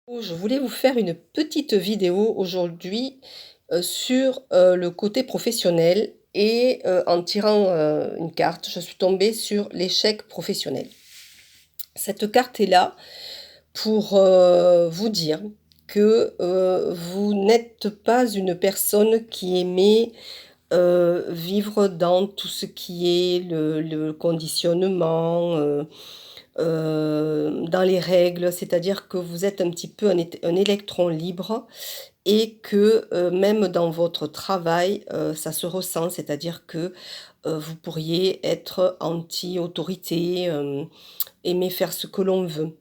Je voulais vous faire une petite vidéo aujourd'hui, sur, le côté professionnel et en tirant, une carte, je suis tombée sur l'échec professionnel. Cette carte est là pour, vous dire que, vous n'êtes pas une personne qui aimait, vivre dans tout ce qui est le conditionnement, dans les règles. C'est-à-dire que vous êtes un petit peu un électron libre et que, même dans votre travail, ça se ressent. C'est-à-dire que, vous pourriez être anti-autorité, aimer faire ce que l'on veut.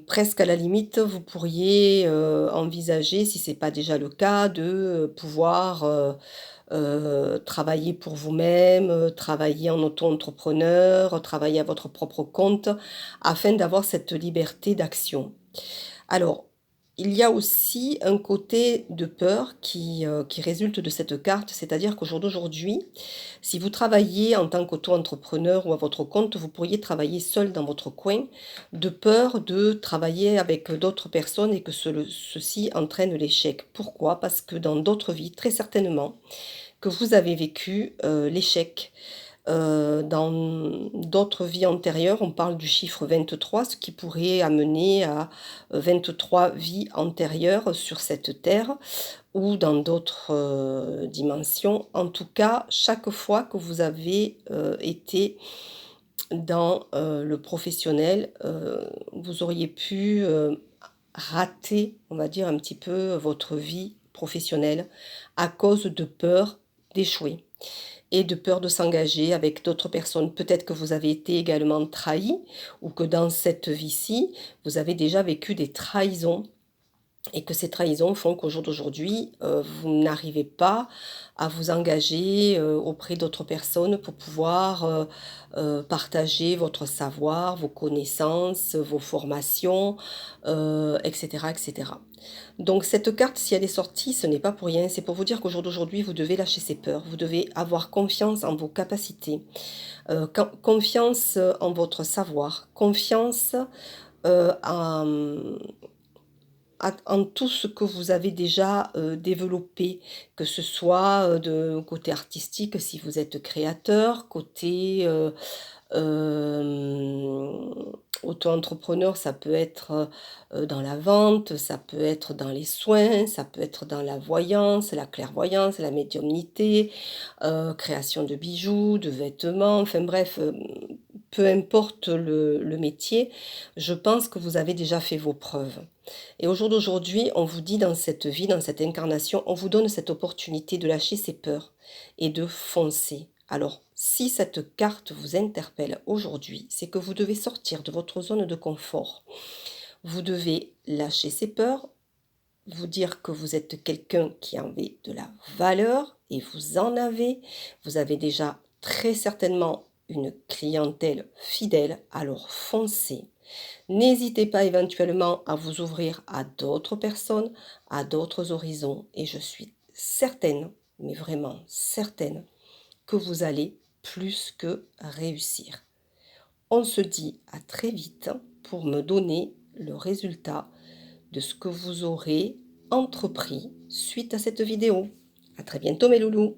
Presque à la limite, vous pourriez, envisager, si c'est pas déjà le cas, de, pouvoir, travailler pour vous-même, travailler en auto-entrepreneur, travailler à votre propre compte, afin d'avoir cette liberté d'action. Alors, il y a aussi un côté de peur qui résulte de cette carte, c'est-à-dire qu'au jour d'aujourd'hui, si vous travaillez en tant qu'auto-entrepreneur ou à votre compte, vous pourriez travailler seul dans votre coin, de peur de travailler avec d'autres personnes et que ceci entraîne l'échec. Pourquoi? Parce que dans d'autres vies, très certainement, que vous avez vécu, l'échec. Dans d'autres vies antérieures, on parle du chiffre 23, ce qui pourrait amener à, 23 vies antérieures sur cette terre ou dans d'autres, dimensions. En tout cas, chaque fois que vous avez, été dans, le professionnel, vous auriez pu, rater, on va dire un petit peu, votre vie professionnelle à cause de peur d'échouer et de peur de s'engager avec d'autres personnes. Peut-être que vous avez été également trahi ou que dans cette vie-ci, vous avez déjà vécu des trahisons et que ces trahisons font qu'au jour d'aujourd'hui, vous n'arrivez pas à vous engager, auprès d'autres personnes pour pouvoir, partager votre savoir, vos connaissances, vos formations, et cetera, et cetera. Donc cette carte, si elle est sortie, ce n'est pas pour rien, c'est pour vous dire qu'au jour d'aujourd'hui, vous devez lâcher ces peurs, vous devez avoir confiance en vos capacités, confiance, en votre savoir, confiance, en en tout ce que vous avez déjà, développé, que ce soit, de côté artistique si vous êtes créateur, côté, hem, auto-entrepreneur, ça peut être, dans la vente, ça peut être dans les soins, ça peut être dans la voyance, la clairvoyance, la médiumnité, création de bijoux, de vêtements, enfin bref, peu importe le métier, je pense que vous avez déjà fait vos preuves. Et au jour d'aujourd'hui, on vous dit dans cette vie, dans cette incarnation, on vous donne cette opportunité de lâcher ses peurs et de foncer. Alors, si cette carte vous interpelle aujourd'hui, c'est que vous devez sortir de votre zone de confort. Vous devez lâcher ses peurs, vous dire que vous êtes quelqu'un qui avait de la valeur et vous en avez. Vous avez déjà très certainement une clientèle fidèle, alors foncez. N'hésitez pas éventuellement à vous ouvrir à d'autres personnes, à d'autres horizons et je suis certaine, mais vraiment certaine, que vous allez plus que réussir. On se dit à très vite pour me donner le résultat de ce que vous aurez entrepris suite à cette vidéo. À très bientôt mes loulous!